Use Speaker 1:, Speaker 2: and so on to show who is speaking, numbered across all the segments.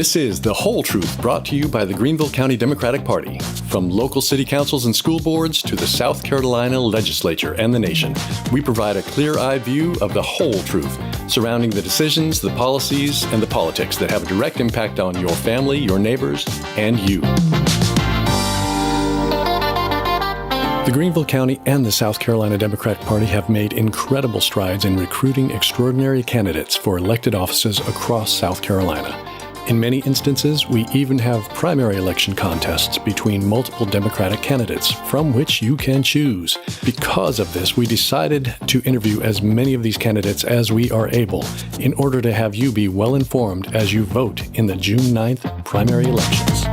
Speaker 1: This is The Whole Truth, brought to you by the Greenville County Democratic Party. From local city councils and school boards to the South Carolina legislature and the nation, we provide a clear-eyed view of the whole truth surrounding the decisions, the policies, and the politics that have a direct impact on your family, your neighbors, and you. The Greenville County and the South Carolina Democratic Party have made incredible strides in recruiting extraordinary candidates for elected offices across South Carolina. In many instances, we even have primary election contests between multiple Democratic candidates from which you can choose. Because of this, we decided to interview as many of these candidates as we are able in order to have you be well informed as you vote in the June 9th primary elections.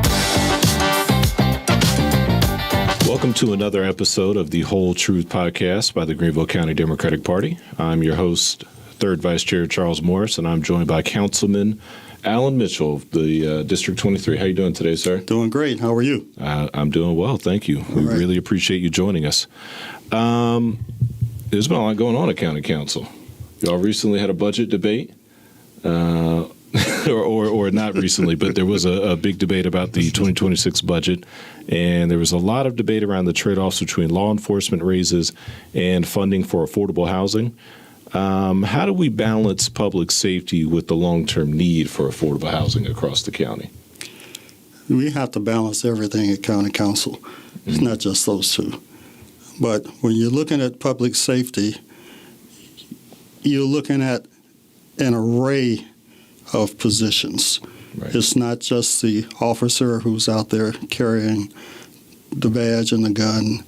Speaker 2: Welcome to another episode of the Whole Truth podcast by the Greenville County Democratic Party. I'm your host, 3rd Vice Chair Charles Morris, and I'm joined by Councilman Alan Mitchell of the District 23. How are you doing today, sir?
Speaker 3: Doing great. How are you?
Speaker 2: I'm doing well, thank you. We really appreciate you joining us. There's been a lot going on at County Council. Y'all recently had a budget debate, or not recently, but there was a big debate about the 2026 budget, and there was a lot of debate around the trade-offs between law enforcement raises and funding for affordable housing. How do we balance public safety with the long-term need for affordable housing across the county?
Speaker 3: We have to balance everything at County Council. It's not just those two. But when you're looking at public safety, you're looking at an array of positions. Right. It's not just the officer who's out there carrying the badge and the gun,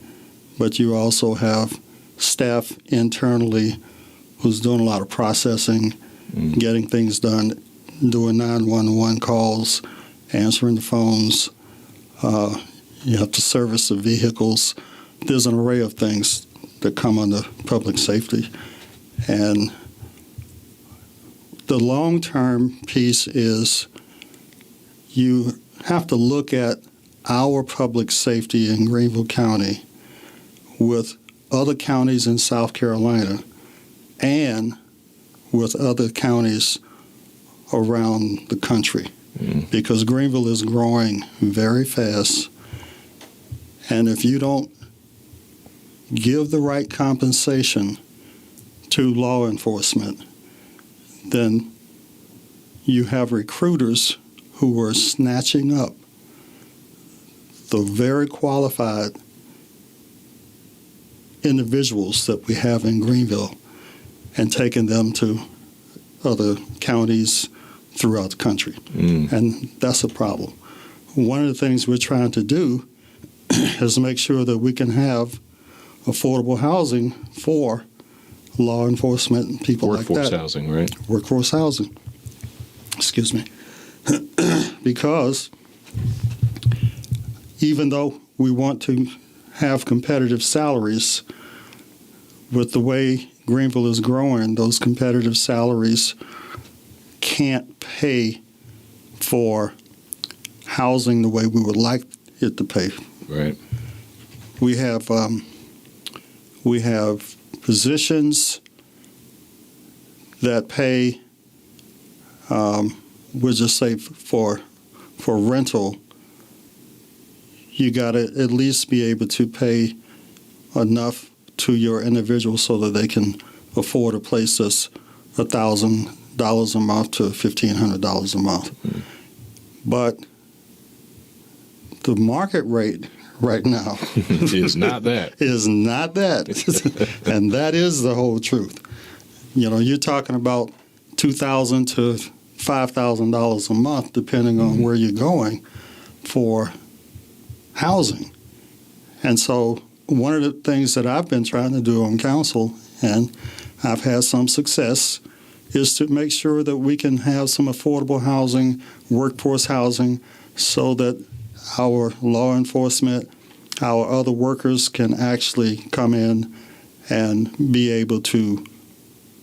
Speaker 3: but you also have staff internally who's doing a lot of processing, getting things done, doing 911 calls, answering the phones. You have to service the vehicles. There's an array of things that come under public safety. And the long-term piece is you have to look at our public safety in Greenville County with other counties in South Carolina and with other counties around the country, because Greenville is growing very fast, and if you don't give the right compensation to law enforcement, then you have recruiters who are snatching up the very qualified individuals that we have in Greenville and taking them to other counties throughout the country. And that's a problem. One of the things we're trying to do is make sure that we can have affordable housing for law enforcement and people like that.
Speaker 2: Workforce housing, right?
Speaker 3: Workforce housing. Excuse me. Because even though we want to have competitive salaries, with the way Greenville is growing, those competitive salaries can't pay for housing the way we would like it to pay.
Speaker 2: Right.
Speaker 3: We have positions that pay, we'll just say for rental, you got to at least be able to pay enough to your individual so that they can afford a place that's $1,000 a month to $1,500 a month. But the market rate right now
Speaker 2: is not that.
Speaker 3: Is not that. And that is the whole truth. You know, you're talking about $2,000 to $5,000 a month, depending on where you're going for housing. And so one of the things that I've been trying to do on council, and I've had some success, is to make sure that we can have some affordable housing, workforce housing, so that our law enforcement, our other workers can actually come in and be able to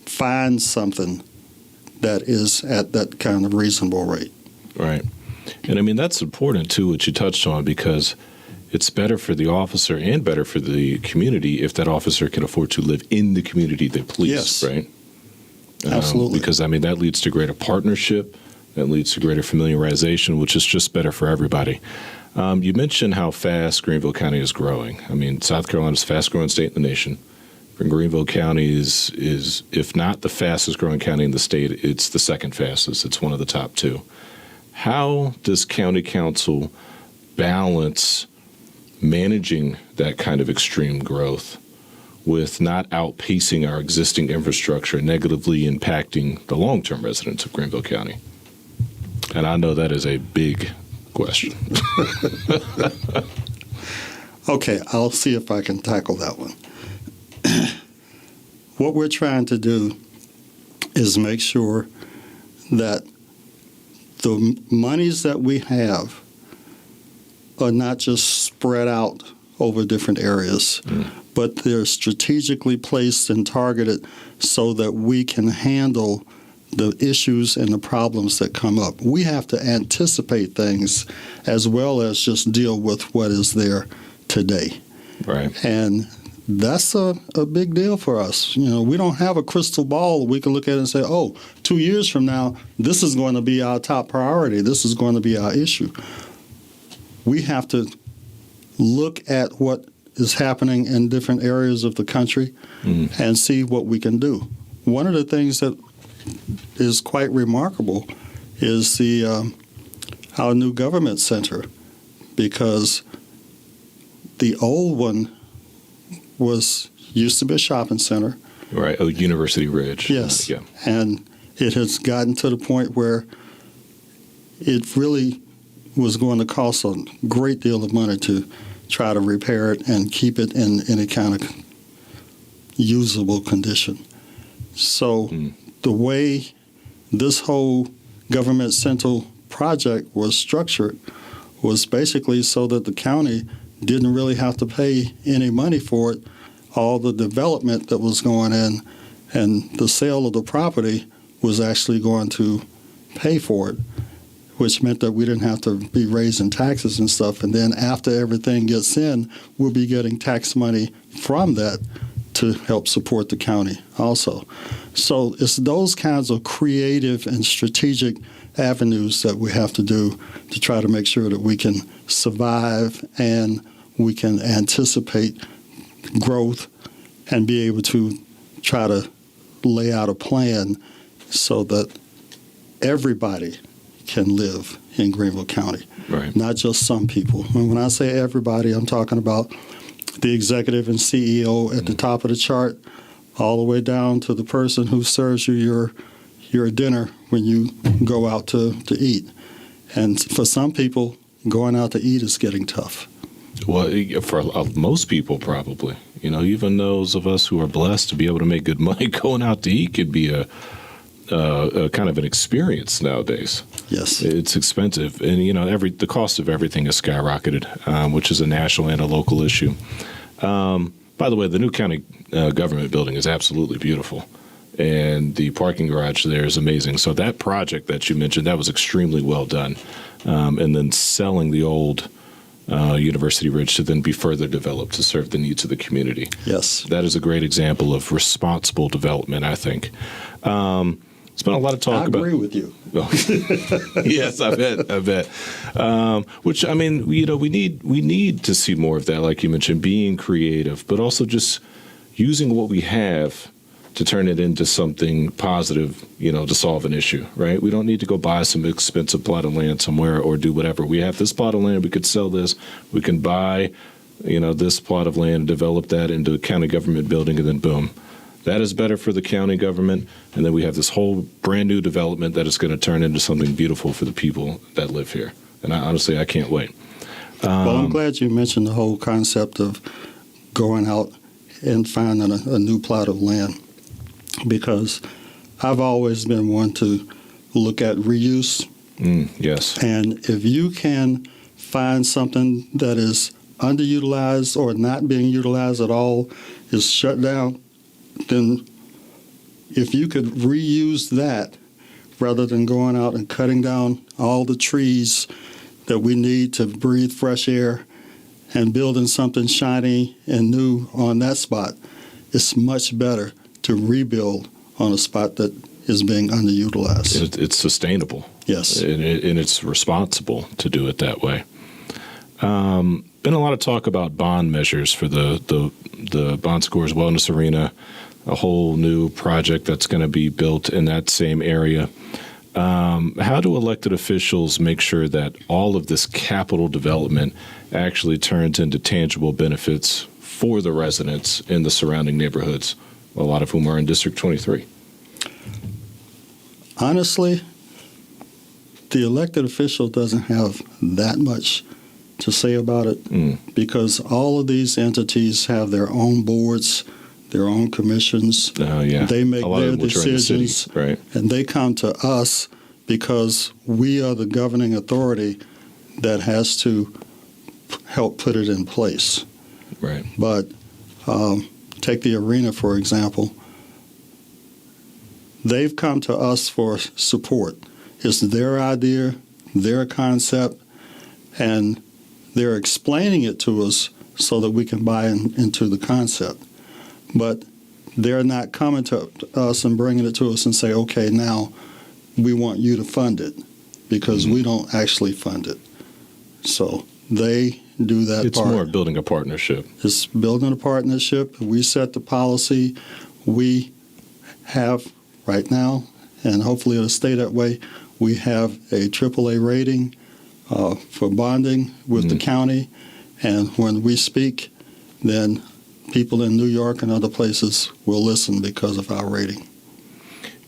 Speaker 3: find something that is at that kind of reasonable rate.
Speaker 2: Right. And I mean, that's important, too, what you touched on, because it's better for the officer and better for the community if that officer can afford to live in the community they police,
Speaker 3: yes.
Speaker 2: Right?
Speaker 3: Absolutely.
Speaker 2: Because, I mean, that leads to greater partnership. It leads to greater familiarization, which is just better for everybody. You mentioned how fast Greenville County is growing. I mean, South Carolina's the fastest growing state in the nation. Greenville County is, if not the fastest growing county in the state, it's the second fastest. It's one of the top two. How does county council balance managing that kind of extreme growth with not outpacing our existing infrastructure, negatively impacting the long-term residents of Greenville County? And I know that is a big question.
Speaker 3: Okay, I'll see if I can tackle that one. What we're trying to do is make sure that the monies that we have are not just spread out over different areas, but they're strategically placed and targeted so that we can handle the issues and the problems that come up. We have to anticipate things as well as just deal with what is there today.
Speaker 2: Right.
Speaker 3: And that's a big deal for us. You know, we don't have a crystal ball we can look at and say, oh, 2 years from now, this is going to be our top priority. This is going to be our issue. We have to look at what is happening in different areas of the country and see what we can do. One of the things that is quite remarkable is our new government center, because the old one used to be a shopping center.
Speaker 2: Right. Oh, University Ridge.
Speaker 3: Yes.
Speaker 2: Yeah.
Speaker 3: And it has gotten to the point where it really was going to cost a great deal of money to try to repair it and keep it in any kind of usable condition. So the way this whole government central project was structured was basically so that the county didn't really have to pay any money for it. All the development that was going in and the sale of the property was actually going to pay for it, which meant that we didn't have to be raising taxes and stuff. And then after everything gets in, we'll be getting tax money from that to help support the county also. So it's those kinds of creative and strategic avenues that we have to do to try to make sure that we can survive and we can anticipate growth and be able to try to lay out a plan so that everybody can live in Greenville County,
Speaker 2: right.
Speaker 3: Not just some people. And when I say everybody, I'm talking about the executive and CEO at the top of the chart, all the way down to the person who serves you your dinner when you go out to eat. And for some people, going out to eat is getting tough.
Speaker 2: Well, for most people, probably. You know, even those of us who are blessed to be able to make good money, going out to eat could be a kind of an experience nowadays.
Speaker 3: Yes.
Speaker 2: It's expensive. And, you know, the cost of everything has skyrocketed, which is a national and a local issue. By the way, the new county government building is absolutely beautiful. And the parking garage there is amazing. So that project that you mentioned, that was extremely well done. And then selling the old University Ridge to then be further developed to serve the needs of the community.
Speaker 3: Yes.
Speaker 2: That is a great example of responsible development, I think. It's been a lot of talk about.
Speaker 3: I agree with you.
Speaker 2: Yes, I bet. Which, I mean, you know, we need to see more of that, like you mentioned, being creative, but also just using what we have to turn it into something positive, you know, to solve an issue, right? We don't need to go buy some expensive plot of land somewhere or do whatever. We have this plot of land, we could sell this, we can buy, you know, this plot of land, develop that into a county government building, and then boom. That is better for the county government, and then we have this whole brand new development that is going to turn into something beautiful for the people that live here. And honestly, I can't wait.
Speaker 3: Well, I'm glad you mentioned the whole concept of going out and finding a new plot of land, because I've always been one to look at reuse.
Speaker 2: Yes.
Speaker 3: And if you can find something that is underutilized or not being utilized at all, is shut down, then if you could reuse that rather than going out and cutting down all the trees that we need to breathe fresh air and building something shiny and new on that spot, it's much better to rebuild on a spot that is being underutilized.
Speaker 2: It's sustainable.
Speaker 3: Yes.
Speaker 2: And it's responsible to do it that way. Been a lot of talk about bond measures for the Bon Secours Wellness Arena, a whole new project that's going to be built in that same area. How do elected officials make sure that all of this capital development actually turns into tangible benefits for the residents in the surrounding neighborhoods, a lot of whom are in District 23?
Speaker 3: Honestly, the elected official doesn't have that much to say about it because all of these entities have their own boards, their own commissions.
Speaker 2: Oh, yeah.
Speaker 3: They make their decisions,
Speaker 2: city, right?
Speaker 3: And they come to us because we are the governing authority that has to help put it in place.
Speaker 2: Right.
Speaker 3: But take the arena, for example. They've come to us for support. It's their idea, their concept, and they're explaining it to us so that we can buy into the concept. But they're not coming to us and bringing it to us and say, okay, now we want you to fund it, because we don't actually fund it. So they do that
Speaker 2: It's
Speaker 3: part.
Speaker 2: more building a partnership.
Speaker 3: It's building a partnership. We set the policy. We have right now, and hopefully it'll stay that way, we have a AAA rating for bonding with the county. And when we speak, then people in New York and other places will listen because of our rating.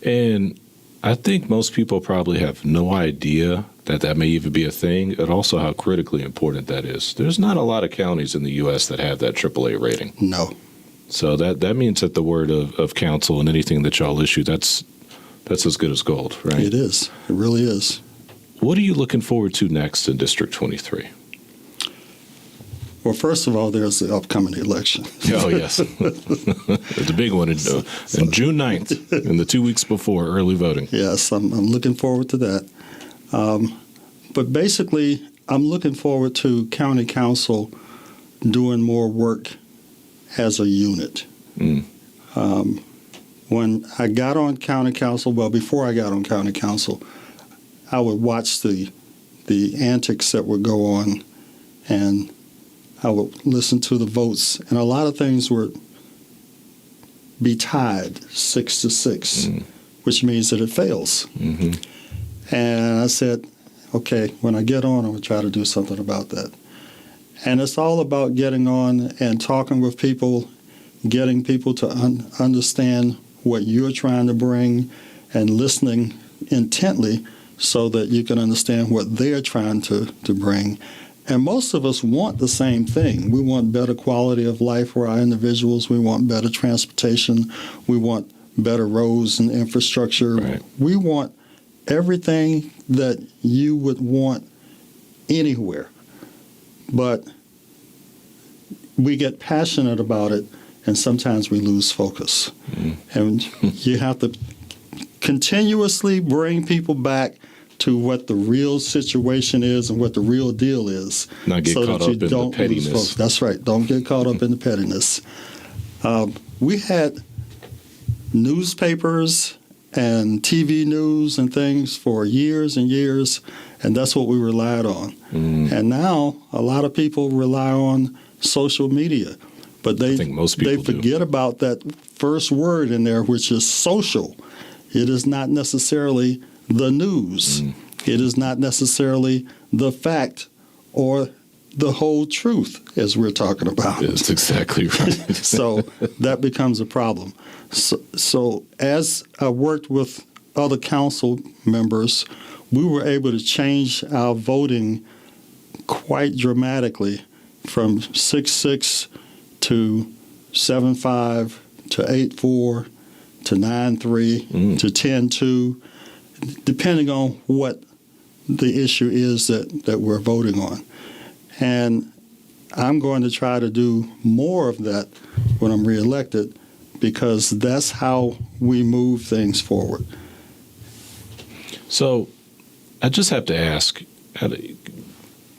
Speaker 2: And I think most people probably have no idea that may even be a thing, and also how critically important that is. There's not a lot of counties in the U.S. that have that AAA rating.
Speaker 3: No.
Speaker 2: So that means that the word of council and anything that y'all issue, that's as good as gold, right?
Speaker 3: It is. It really is.
Speaker 2: What are you looking forward to next in District 23?
Speaker 3: Well, first of all, there's the upcoming election.
Speaker 2: Oh, yes. The big one in June 9th, and the 2 weeks before early voting.
Speaker 3: Yes, I'm looking forward to that. But basically, I'm looking forward to county council doing more work as a unit. When I got on county council, well, before I got on county council, I would watch the antics that would go on, and I would listen to the votes, and a lot of things would be tied 6-6, which means that it fails. And I said, okay, when I get on, I'm going to try to do something about that. And it's all about getting on and talking with people, getting people to understand what you're trying to bring, and listening intently so that you can understand what they're trying to bring. And most of us want the same thing. We want better quality of life for our individuals. We want better transportation. We want better roads and infrastructure.
Speaker 2: Right.
Speaker 3: We want everything that you would want anywhere. But we get passionate about it, and sometimes we lose focus. And you have to continuously bring people back to what the real situation is and what the real deal is.
Speaker 2: Not get
Speaker 3: so
Speaker 2: caught
Speaker 3: that you
Speaker 2: up in
Speaker 3: don't
Speaker 2: the pettiness.
Speaker 3: lose focus. That's right. Don't get caught up in the pettiness. We had newspapers and TV news and things for years and years, and that's what we relied on. And now a lot of people rely on social media, but
Speaker 2: I think most people
Speaker 3: forget about that first word in there, which is social. It is not necessarily the news. It is not necessarily the fact or the whole truth, as we're talking about.
Speaker 2: That's exactly right.
Speaker 3: So that becomes a problem. So as I worked with other council members, we were able to change our voting quite dramatically from 6-6 to 7-5 to 8-4 to 9-3 to 10-2, depending on what the issue is that we're voting on. And I'm going to try to do more of that when I'm reelected, because that's how we move things forward.
Speaker 2: So I just have to ask,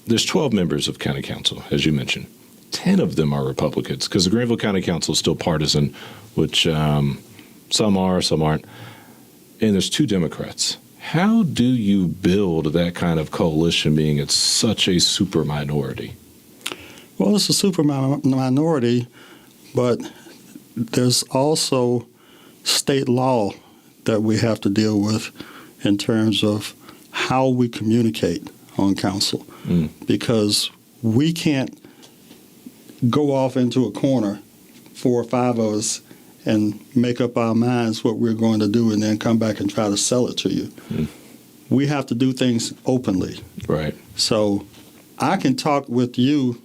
Speaker 2: there's 12 members of county council, as you mentioned. 10 of them are Republicans, because the Greenville County Council is still partisan, which some are, some aren't. And there's 2 Democrats. How do you build that kind of coalition being it's such a super minority?
Speaker 3: Well, it's a super minority, but there's also state law that we have to deal with in terms of how we communicate on council, because we can't go off into a corner, 4 or 5 of us, and make up our minds what we're going to do and then come back and try to sell it to you. We have to do things openly.
Speaker 2: Right.
Speaker 3: So I can talk with you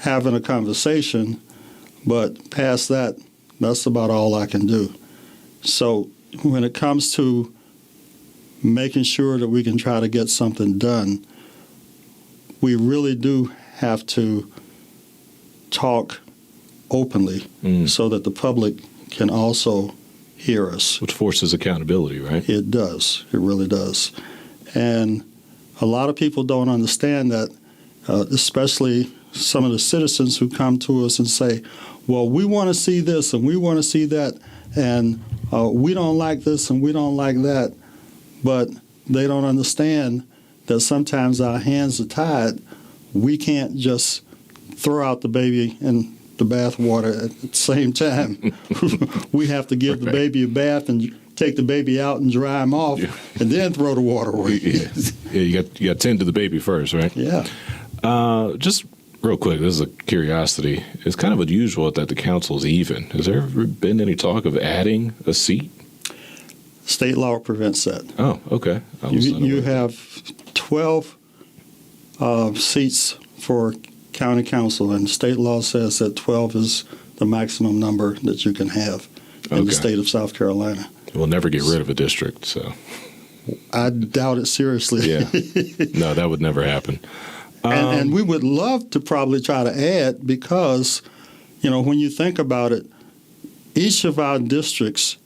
Speaker 3: having a conversation, but past that, that's about all I can do. So when it comes to making sure that we can try to get something done, we really do have to talk openly so that the public can also hear us.
Speaker 2: Which forces accountability, right?
Speaker 3: It does. It really does. And a lot of people don't understand that, especially some of the citizens who come to us and say, well, we want to see this and we want to see that, and we don't like this and we don't like that. But they don't understand that sometimes our hands are tied. We can't just throw out the baby in the bathwater at the same time. We have to give the baby a bath and take the baby out and dry him off, and then throw the water away.
Speaker 2: You got to tend to the baby first, right?
Speaker 3: Yeah.
Speaker 2: Just real quick, this is a curiosity. It's kind of unusual that the council's even. Has there ever been any talk of adding a seat?
Speaker 3: State law prevents that.
Speaker 2: Oh, okay.
Speaker 3: You have 12 seats for county council, and state law says that 12 is the maximum number that you can have in the state of South Carolina.
Speaker 2: We'll never get rid of a district, so.
Speaker 3: I doubt it seriously.
Speaker 2: Yeah. No, that would never happen.
Speaker 3: And we would love to probably try to add, because, when you think about it, each of our districts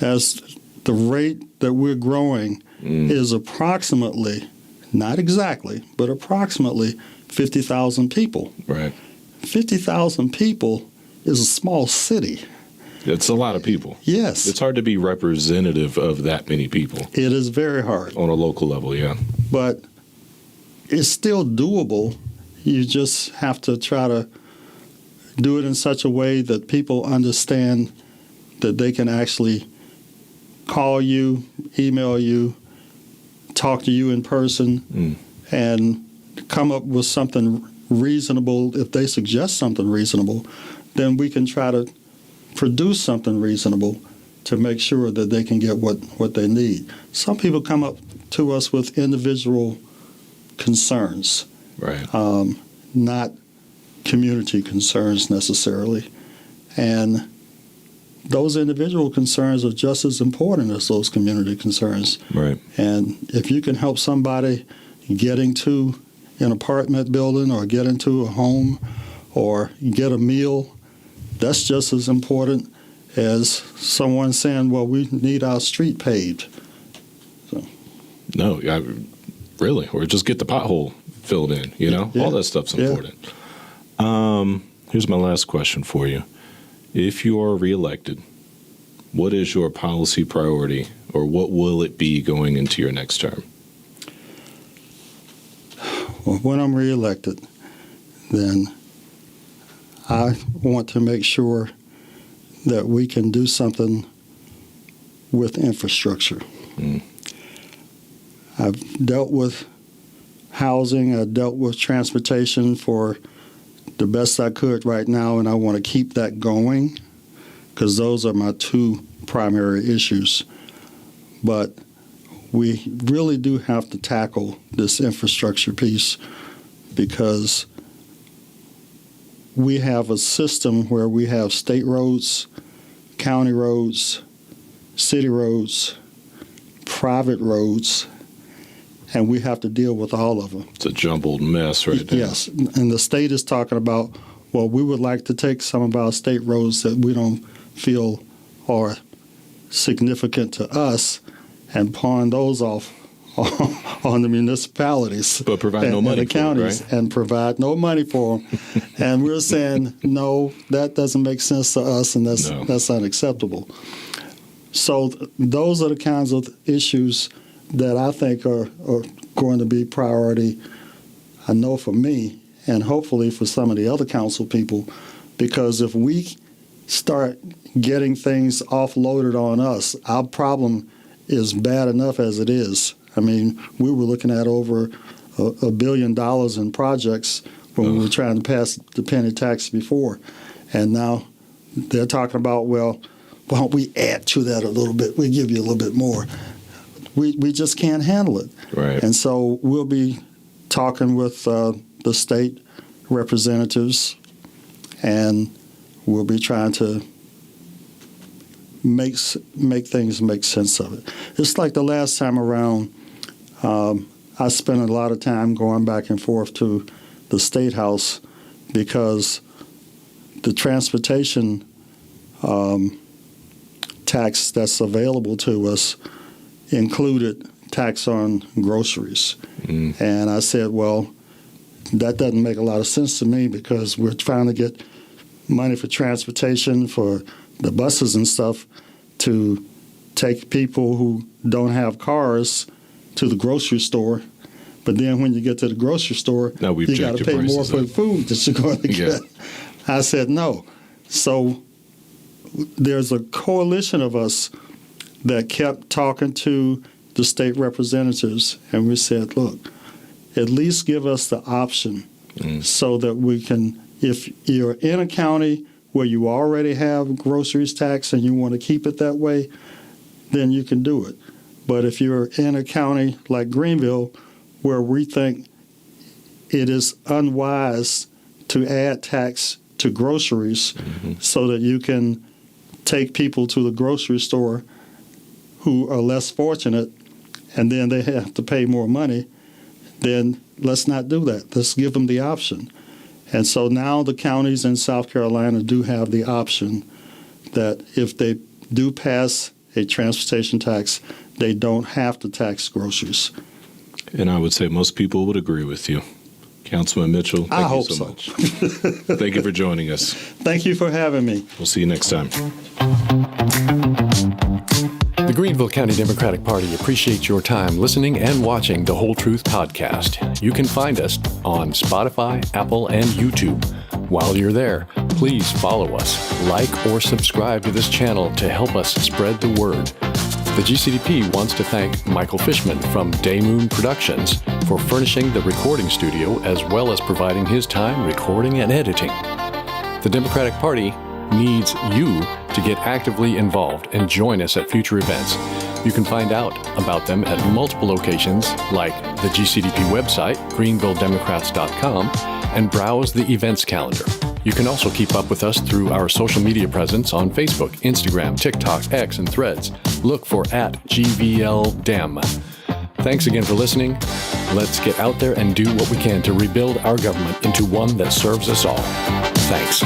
Speaker 3: has the rate that we're growing is approximately, not exactly, but approximately 50,000 people.
Speaker 2: Right.
Speaker 3: 50,000 people is a small city.
Speaker 2: It's a lot of people.
Speaker 3: Yes.
Speaker 2: It's hard to be representative of that many people.
Speaker 3: It is very hard.
Speaker 2: On a local level, yeah.
Speaker 3: But it's still doable. You just have to try to do it in such a way that people understand that they can actually call you, email you, talk to you in person, and come up with something reasonable. If they suggest something reasonable, then we can try to produce something reasonable to make sure that they can get what they need. Some people come up to us with individual concerns,
Speaker 2: right?
Speaker 3: Not community concerns necessarily. And those individual concerns are just as important as those community concerns.
Speaker 2: Right.
Speaker 3: And if you can help somebody get into an apartment building or get into a home or get a meal, that's just as important as someone saying, well, we need our street paved. So.
Speaker 2: No, really, or just get the pothole filled in, all that stuff's important. Here's my last question for you. If you are reelected, what is your policy priority, or what will it be going into your next term?
Speaker 3: Well, when I'm reelected, then I want to make sure that we can do something with infrastructure. I've dealt with housing, I've dealt with transportation for the best I could right now, and I want to keep that going because those are my 2 primary issues. But we really do have to tackle this infrastructure piece, because we have a system where we have state roads, county roads, city roads, private roads, and we have to deal with all of them.
Speaker 2: It's a jumbled mess right now.
Speaker 3: Yes, and the state is talking about, well, we would like to take some of our state roads that we don't feel are significant to us and pawn those off on the municipalities.
Speaker 2: But provide no money
Speaker 3: and the counties,
Speaker 2: right?
Speaker 3: And provide no money for them. And we're saying, no, that doesn't make sense to us, and that's unacceptable. So those are the kinds of issues that I think are going to be priority, I know for me, and hopefully for some of the other council people, because if we start getting things offloaded on us, our problem is bad enough as it is. I mean, we were looking at over $1 billion in projects when we were trying to pass the penny tax before. And now they're talking about, well, why don't we add to that a little bit? We give you a little bit more. We just can't handle it.
Speaker 2: Right.
Speaker 3: And so we'll be talking with the state representatives, and we'll be trying to make things make sense of it. It's like the last time around, I spent a lot of time going back and forth to the State House because the transportation tax that's available to us included tax on groceries. And I said, well, that doesn't make a lot of sense to me because we're trying to get money for transportation for the buses and stuff to take people who don't have cars to the grocery store. But then when you get to the grocery store, you got to pay more for the food that you're going to get. I said no. So there's a coalition of us that kept talking to the state representatives, and we said, look, at least give us the option so that we can, if you're in a county where you already have groceries tax and you want to keep it that way, then you can do it. But if you're in a county like Greenville where we think it is unwise to add tax to groceries so that you can take people to the grocery store who are less fortunate and then they have to pay more money, then let's not do that. Let's give them the option. And so now the counties in South Carolina do have the option that if they do pass a transportation tax, they don't have to tax groceries.
Speaker 2: And I would say most people would agree with you. Councilman Mitchell, thank you so much. Thank you for joining us.
Speaker 3: Thank you for having me.
Speaker 2: We'll see you next time.
Speaker 1: The Greenville County Democratic Party appreciates your time listening and watching the Whole Truth podcast. You can find us on Spotify, Apple, and YouTube. While you're there, please follow us, like or subscribe to this channel to help us spread the word. The GCDP wants to thank Michael Fishman from Day Moon Productions for furnishing the recording studio as well as providing his time recording and editing. The Democratic Party needs you to get actively involved and join us at future events. You can find out about them at multiple locations like the GCDP website, greenvilledemocrats.com, and browse the events calendar. You can also keep up with us through our social media presence on Facebook, Instagram, TikTok, X, and Threads. Look for @GVLDem. Thanks again for listening. Let's get out there and do what we can to rebuild our government into one that serves us all. Thanks.